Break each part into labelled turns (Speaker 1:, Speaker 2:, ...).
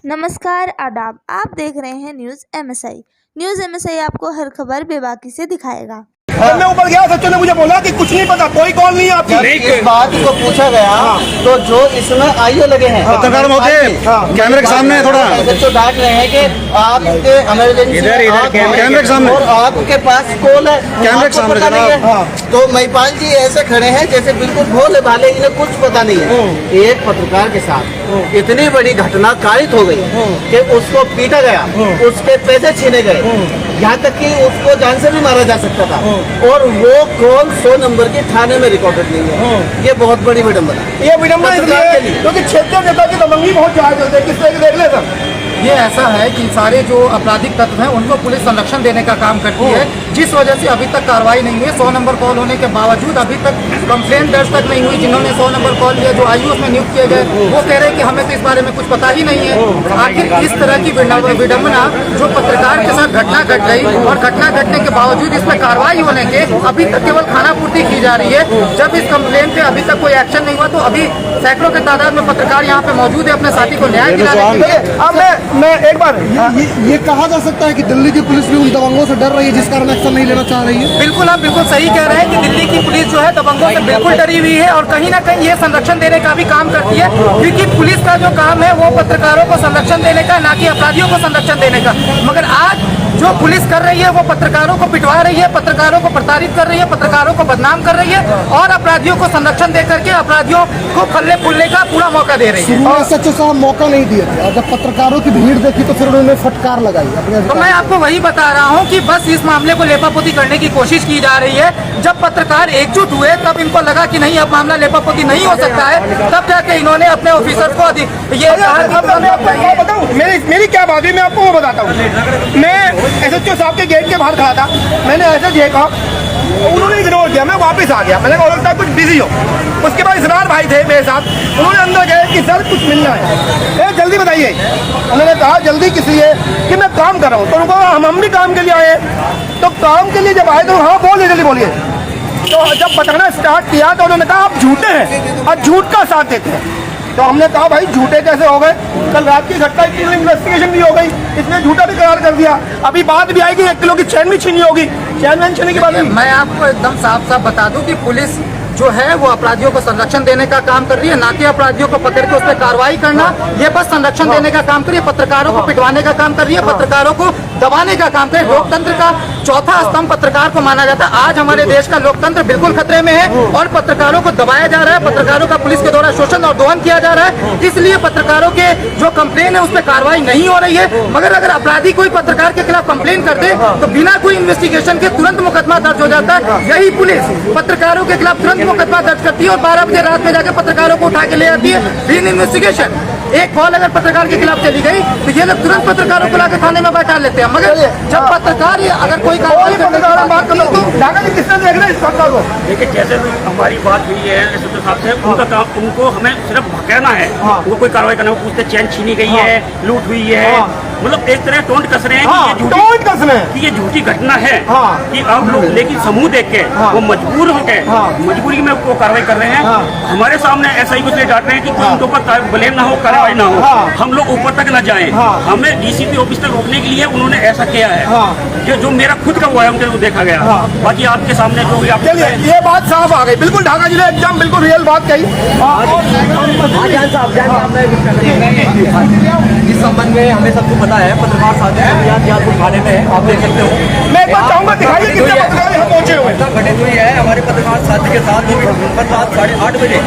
Speaker 1: नमस्कार आदाब। आप देख रहे हैं न्यूज़ एमएसआई आपको हर खबर बेबाकी से दिखाएगा।
Speaker 2: जब मैं ऊपर गया सच्चों ने मुझे बोला कि कुछ नहीं पता, कोई कॉल नहीं है आपकी।
Speaker 3: इस बात को पूछा गया तो जो इसमें आईओ लगे हैं
Speaker 4: पत्रकार महोदय कैमरे के सामने थोड़ा
Speaker 3: तो डांट रहे हैं कि आपके इमरजेंसी
Speaker 4: कैमरे के सामने
Speaker 3: और आपके पास कॉल है,
Speaker 4: कैमरे के सामने
Speaker 3: पता नहीं है। तो महिपाल जी ऐसे खड़े हैं जैसे बिल्कुल भोले भाले, इन्हें कुछ पता नहीं है। एक पत्रकार के साथ इतनी बड़ी घटना कारित हो गई कि उसको पीटा गया, उसके पैसे छीने गए, यहाँ तक कि उसको जान से भी मारा जा सकता था और वो कॉल 100 नंबर के थाने में रिकॉर्डेड नहीं है। ये बहुत बड़ी विडम्बना।
Speaker 2: ये विडम्बना इसलिए क्योंकि क्षेत्रीय नेता की दबंगी बहुत ज्यादा चलते हैं। किस तरह देख ले सर,
Speaker 5: ये ऐसा है कि सारे जो आपराधिक तत्व हैं उनको पुलिस संरक्षण देने का काम करती है, जिस वजह से अभी तक कार्रवाई नहीं हुई। 100 नंबर कॉल होने के बावजूद अभी तक कंप्लेंट दर्ज तक नहीं हुई। जिन्होंने 100 नंबर कॉल लिया, जो आईओ में नियुक्त किए गए, वो कह रहे हैं कि हमें तो इस बारे में कुछ पता ही नहीं है। आखिर इस तरह की विडम्बना जो पत्रकार के साथ घटना घट गई और घटना घटने के बावजूद इस पर कार्रवाई होने के अभी तक केवल खानापूर्ति की जा रही है। जब इस कंप्लेंट पे अभी तक कोई एक्शन नहीं हुआ तो अभी सैकड़ों के तादाद में पत्रकार यहाँ पे मौजूद है अपने साथी को न्याय दिलाने के लिए।
Speaker 2: अब मैं एक बार
Speaker 6: ये कहा जा सकता है कि दिल्ली की पुलिस भी उन दबंगों से डर रही है जिस कारण एक्शन नहीं लेना चाह रही है।
Speaker 5: बिल्कुल, आप बिल्कुल सही कह रहे हैं कि दिल्ली की पुलिस जो है दबंगों से बिल्कुल डरी हुई है और कहीं ना कहीं ये संरक्षण देने का भी काम करती है, क्योंकि पुलिस का जो काम है वो पत्रकारों को संरक्षण देने का, ना कि अपराधियों को संरक्षण देने का। मगर आज जो पुलिस कर रही है वो पत्रकारों को पिटवा रही है, पत्रकारों को प्रताड़ित कर रही है, पत्रकारों को बदनाम कर रही है और अपराधियों को संरक्षण दे करके अपराधियों को फलने फूलने का पूरा मौका दे रही है।
Speaker 6: और सच्चो साहब मौका नहीं दिए थे और जब पत्रकारों की भीड़ देखी तो फिर उन्होंने फटकार लगाई अपने।
Speaker 5: तो मैं आपको वही बता रहा हूँ कि बस इस मामले को लेपापोती करने की कोशिश की जा रही है। जब पत्रकार एकजुट हुए तब इनको लगा कि नहीं, अब मामला लेपापोती नहीं हो सकता है, तब जाके इन्होंने अपने ऑफिसर को ये
Speaker 2: बताऊँ मेरी क्या बात है, मैं आपको वो बताता हूँ। मैं SHO साहब के गेट के बाहर खड़ा था, मैंने ऐसे देखा, उन्होंने इग्नोर किया, मैं वापस आ गया। मैंने कहा लगता है कुछ बिजी हो। उसके बाद इसरार भाई थे मेरे साथ, उन्होंने अंदर गए कि सर कुछ मिलना है, जल्दी बताइए। उन्होंने कहा जल्दी किस लिए, कि मैं काम कर रहा हूँ। तो उनको हम भी काम के लिए आए। तो काम के लिए जब आए तो हाँ बोलिए, जल्दी बोलिए। तो जब बताना स्टार्ट किया तो उन्होंने कहा आप झूठे हैं और झूठ का साथ देते हैं। तो हमने कहा भाई झूठे कैसे हो गए, कल रात की घटना की इन्वेस्टिगेशन भी हो गई, इसने झूठा भी करार कर दिया। अभी बात भी आएगी 1 किलो की चैन भी छीनी होगी, चैन वैन छीनने के बाद
Speaker 5: मैं आपको एकदम साफ साफ बता दूं कि पुलिस जो है वो अपराधियों को संरक्षण देने का काम कर रही है, ना कि अपराधियों को पकड़ के उस पर कार्रवाई करना। ये बस संरक्षण देने का काम कर रही है, पत्रकारों को पिटवाने का काम कर रही है, पत्रकारों को दबाने का काम कर रही है। लोकतंत्र का चौथा स्तंभ पत्रकार को माना जाता है। आज हमारे देश का लोकतंत्र बिल्कुल खतरे में है और पत्रकारों को दबाया जा रहा है, पत्रकारों का पुलिस के द्वारा शोषण और दोहन किया जा रहा है। इसलिए पत्रकारों के जो कंप्लेन है उस पर कार्रवाई नहीं हो रही है। मगर अगर अपराधी कोई पत्रकार के खिलाफ कंप्लेन कर दे तो बिना कोई इन्वेस्टिगेशन के तुरंत मुकदमा दर्ज हो जाता है। यही पुलिस पत्रकारों के खिलाफ तुरंत मुकदमा दर्ज करती है और 12 बजे रात में जाकर पत्रकारों को उठा के ले आती है बिन इन्वेस्टिगेशन। एक कॉल अगर पत्रकार के खिलाफ चली गई तो ये लोग तुरंत पत्रकारों को लाकर थाने में बैठा लेते हैं। मगर जब पत्रकार अगर कोई कार्रवाई बात कर लो तो
Speaker 2: किस तरह देख रहे हैं इस बात को।
Speaker 7: देखिए जैसे हमारी बात हुई है SHO साहब से, उनका काम, उनको हमें सिर्फ कहना है, उनको कोई कार्रवाई करना, पूछते चैन छीनी गई है, लूट हुई है, मतलब एक तरह टोंट कस रहे हैं कि ये झूठी घटना है कि आप लोग, लेकिन समूह देख के वो मजबूर होके मजबूरी में वो कार्रवाई कर रहे हैं। हमारे सामने ऐसा ही कुछ डांट रहे हैं कि कोई उनके ऊपर ब्लेम ना हो, कार्रवाई ना हो, हम लोग ऊपर तक ना जाएं। हमें DCP ऑफिस तक रोकने के लिए उन्होंने ऐसा किया है जो मेरा खुद का हुआ है, उनको देखा गया। बाकी आपके सामने जो
Speaker 2: ये बात साफ आ गई, बिल्कुल ढाका जिले एकदम बिल्कुल रियल बात कही।
Speaker 8: इस संबंध में हमें सबको पता है, पत्रकार साथी थाने में आप देख सकते हो।
Speaker 2: मैं एक बार चाहूंगा दिखाइए कितने पत्रकार यहाँ पहुंचे हुए हैं।
Speaker 8: घटित हुई है हमारे पत्रकार साथी के साथ रात 8:30 बजे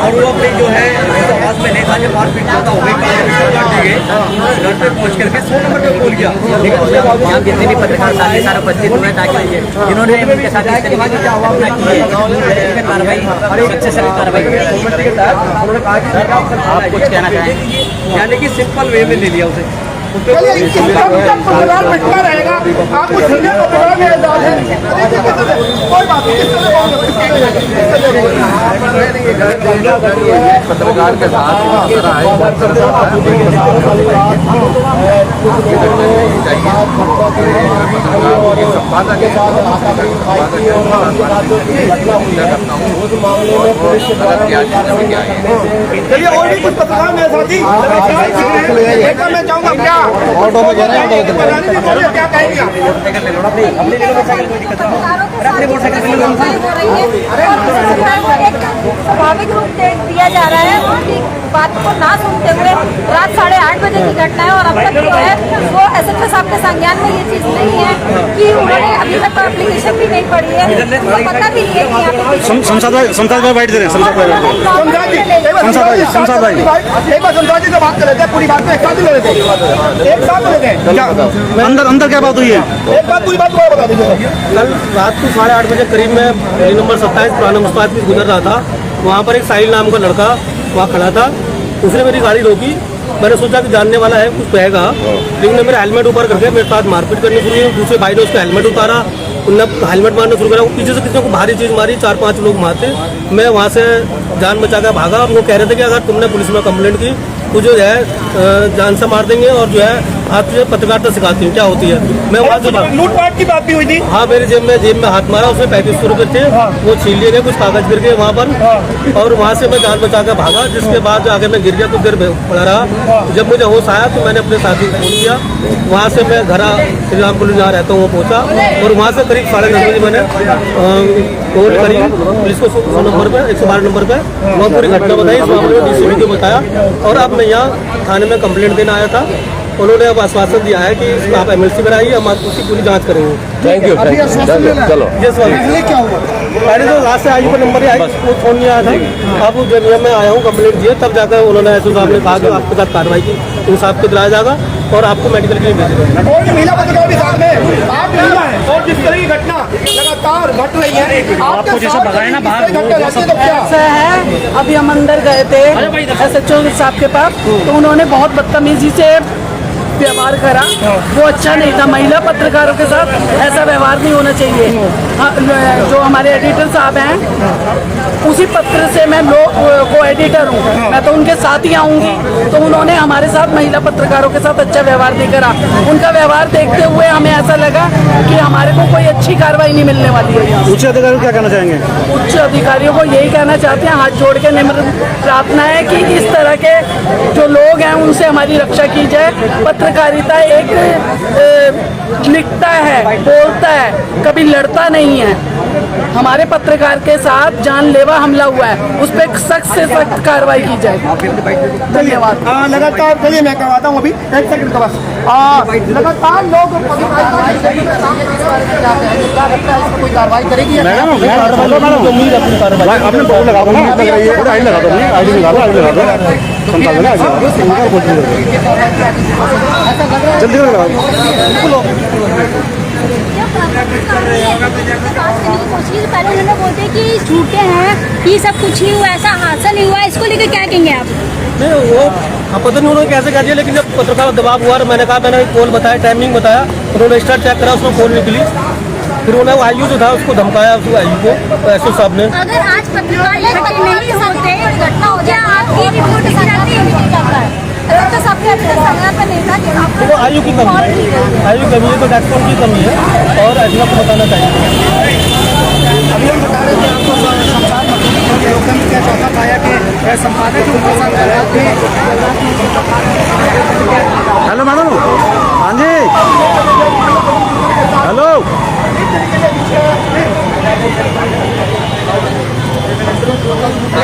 Speaker 8: और वो अपने जो है आवाज में नहीं था, जब मारपीट ज्यादा हो गई, घर पे पहुंच करके 100 नंबर पे बोल गया। लेकिन उसके बाद यहाँ जितने भी पत्रकार साथी सारे उपस्थित हुए ताकि जिन्होंने उनके साथ कार्रवाई सक्सेसफुल कार्रवाई आप कुछ कहना चाहेंगे? यानी कि सिंपल वे में ले लिया उसे।
Speaker 2: चलिए इसका पत्रकार पिटता रहेगा, आपको सीधे पत्रकार में एजाज है, कोई बात नहीं।
Speaker 3: पत्रकार के साथ
Speaker 2: चलिए और भी कुछ पत्रकार मेरे साथी देखा मैं चाहूँगा क्या
Speaker 6: ऑटो में जा रहे हैं,
Speaker 2: क्या कहेंगे आप?
Speaker 9: स्वाभाविक रूप से दिया जा रहा है, उनकी बात को ना सुनते हुए रात 8:30 बजे की घटना है और अब तक जो है वो SHO साहब के संज्ञान में ये चीज नहीं है कि उन्होंने अभी तक एप्लीकेशन भी नहीं पढ़ी है, उनको पता भी नहीं है कि यहाँ पे
Speaker 4: शमशाद भाई बैठ दे रहे हैं। शमशाद भाई
Speaker 2: एक बार शमशाद जी से बात कर लेते हैं, पूरी बात को एक साथ ही ले लेते हैं, एक साथ ले लेते हैं।
Speaker 4: अंदर क्या बात हुई है?
Speaker 2: एक बात पूरी बात को बता दीजिए।
Speaker 8: कल रात को 8:30 बजे करीब में गली नंबर 27 पुराना मुस्ताद में गुजर रहा था। वहाँ पर एक साहिल नाम का लड़का वहाँ खड़ा था, उसने मेरी गाड़ी रोकी। मैंने सोचा कि जानने वाला है, कुछ कहेगा, लेकिन उसने मेरा हेलमेट ऊपर करके मेरे साथ मारपीट करनी शुरू की। दूसरे भाई ने उसका हेलमेट उतारा, उनने हेलमेट मारना शुरू करा। पीछे से किसी को भारी चीज़ मारी, 4-5 लोग मारते। मैं वहाँ से जान बचा कर भागा। वो कह रहे थे कि अगर तुमने पुलिस में कंप्लेंट की तो जो है जान से मार देंगे और जो है आप जो पत्रकारिता सिखाती हूँ क्या होती है। मैं वहाँ से
Speaker 2: लूटपाट की बात भी हुई थी।
Speaker 8: हाँ, मेरे जेब में हाथ मारा, उसमें 3500 रुपये थे, वो छीन लिए गए, कुछ कागज गिर गए वहाँ पर। और वहाँ से मैं जान बचा कर भागा, जिसके बाद आगे मैं गिर गया, कुछ देर पड़ा रहा। जब मुझे होश आया तो मैंने अपने साथी को फोन किया। वहाँ से मैं घर श्री रामपुर जहाँ रहता हूँ वो पहुँचा और वहाँ से करीब 10:30 बजे मैंने कॉल करी पुलिस को 100 नंबर पर, 112 नंबर पर। वहाँ पूरी घटना बताई, इस मामले में DCP को बताया और अब मैं यहाँ थाने में कंप्लेंट देना आया था। उन्होंने अब आश्वासन दिया है कि आप MLC बनाइए, हम उसकी पूरी जांच करेंगे।
Speaker 6: थैंक यू, चलो।
Speaker 8: Yes sir.
Speaker 6: पहले क्या हुआ?
Speaker 8: पहले तो रात से आई पर नंबर आई, वो फोन नहीं आया था। अब जब मैं आया हूँ कंप्लेंट दिए, तब जाकर उन्होंने SO साहब ने कहा कि आपके साथ कार्रवाई की इंसाफ को दिलाया जाएगा और आपको मेडिकल के लिए भेजेगा।
Speaker 2: और जो महिला पत्रकार भी साथ में आप महिला हैं और जिस तरह की घटना लगातार घट रही है, आपको जैसे भगाए ना बाहर तो क्या
Speaker 10: है? अभी हम अंदर गए थे SHO साहब के पास, तो उन्होंने बहुत बदतमीजी से व्यवहार करा, वो अच्छा नहीं था। महिला पत्रकारों के साथ ऐसा व्यवहार नहीं होना चाहिए। जो हमारे एडिटर साहब हैं, उसी पत्र से मैं को एडिटर हूँ, मैं तो उनके साथ ही आऊँगी। तो उन्होंने हमारे साथ महिला पत्रकारों के साथ अच्छा व्यवहार नहीं करा। उनका व्यवहार देखते हुए हमें ऐसा लगा कि हमारे को कोई अच्छी कार्रवाई नहीं मिलने वाली है।
Speaker 4: उच्च अधिकारी क्या कहना चाहेंगे?
Speaker 10: उच्च अधिकारियों को यही कहना चाहते हैं, हाथ जोड़ के निम्र प्रार्थना है कि इस तरह के जो लोग हैं उनसे हमारी रक्षा की जाए। पत्रकारिता एक लिखता है, बोलता है, कभी लड़ता नहीं है। हमारे पत्रकार के साथ जानलेवा हमला हुआ है, उस पर सख्त से सख्त कार्रवाई की जाए। धन्यवाद।
Speaker 2: लगातार चलिए मैं करवाता हूँ, अभी 1 सेकंड का बस। लगातार लोग
Speaker 5: कोई कार्रवाई करेगी या
Speaker 4: मैडम आपने बोल लगा दो ना, आईडी लगा दो, आईडी लगा दो, जल्दी लगा दो।
Speaker 9: पहले उन्होंने बोलते कि झूठे हैं, ये सब कुछ नहीं हुआ, ऐसा हादसा नहीं हुआ, इसको लेकर क्या कहेंगे आप?
Speaker 8: नहीं, वो पता नहीं उन्होंने कैसे कर दिया, लेकिन जब पत्रकार दबाव हुआ, मैंने कहा, मैंने कॉल बताया, टाइमिंग बताया, उन्होंने स्टार्ट चेक करा, उसमें कॉल निकली। फिर उन्होंने वो IU जो था उसको धमकाया, उसको IU को SO साहब ने।
Speaker 9: अगर आज पत्रकार नहीं होते, घटना हो जाए, आपकी रिपोर्ट तो सबके संज्ञान पे नहीं था कि
Speaker 8: वो IU की कमी है, IU कमी है, तो डॉक्टर की कमी है और ऐसा को बताना चाहिए।
Speaker 5: अभी हम बता रहे थे आपको शमशाद लोकल क्या चौथा पाया कि संपादक उनके साथ
Speaker 4: हेलो मैडम, हाँ जी, हेलो।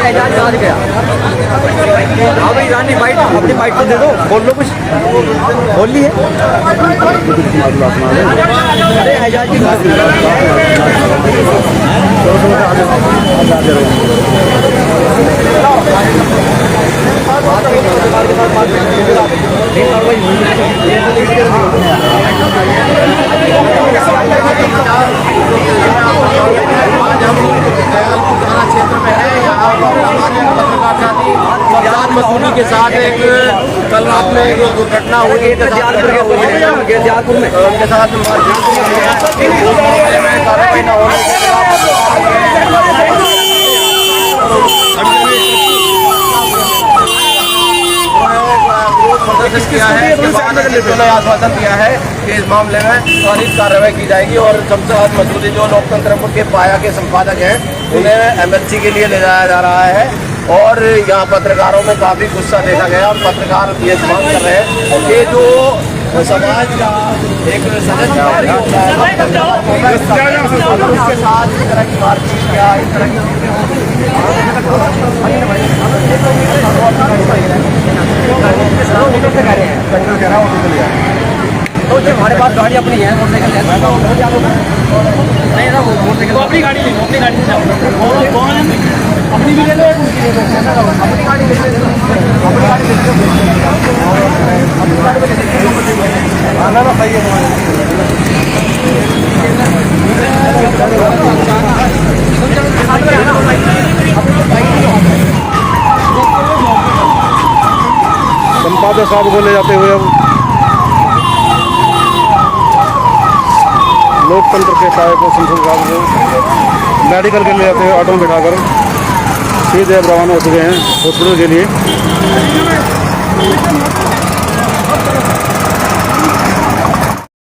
Speaker 8: एजाज गया। हाँ भाई रानी, बाइट अपनी बाइट तो दे दो, बोल लो कुछ, बोल ली है। अरे एजाज की बात
Speaker 3: क्षेत्र में है, यहाँ पर हमारे पत्रकार साथी
Speaker 8: मसूरी के साथ एक कल रात में एक दुर्घटना हुई है उनके साथ कार्रवाई न होने के आश्वासन दिया है कि इस मामले में त्वरित कार्रवाई की जाएगी और शमशाद मसूरी जो लोकतंत्र के पाया के संपादक हैं उन्हें एमएलसी के लिए ले जाया जा रहा है। और यहाँ पत्रकारों में काफी गुस्सा देखा गया और पत्रकार ये मांग कर रहे हैं कि जो समाज का एक सदस्य उसके साथ इस तरह की बातचीत या इस तरह की तो जो हमारे पास गाड़ी अपनी है मोटरसाइकिल नहीं ना वो मोटरसाइकिल अपनी गाड़ी नहीं अपनी गाड़ी अपनी भी ले लो अपनी गाड़ी ले लो अपनी गाड़ी ले लो आना ना सही है
Speaker 4: संपादक साहब को ले जाते हुए अब लोकतंत्र के साय को शमशाद साहब को मेडिकल के ले जाते हुए ऑटो में बिठाकर सीधे अब रवाना हो चुके हैं हॉस्पिटल के लिए।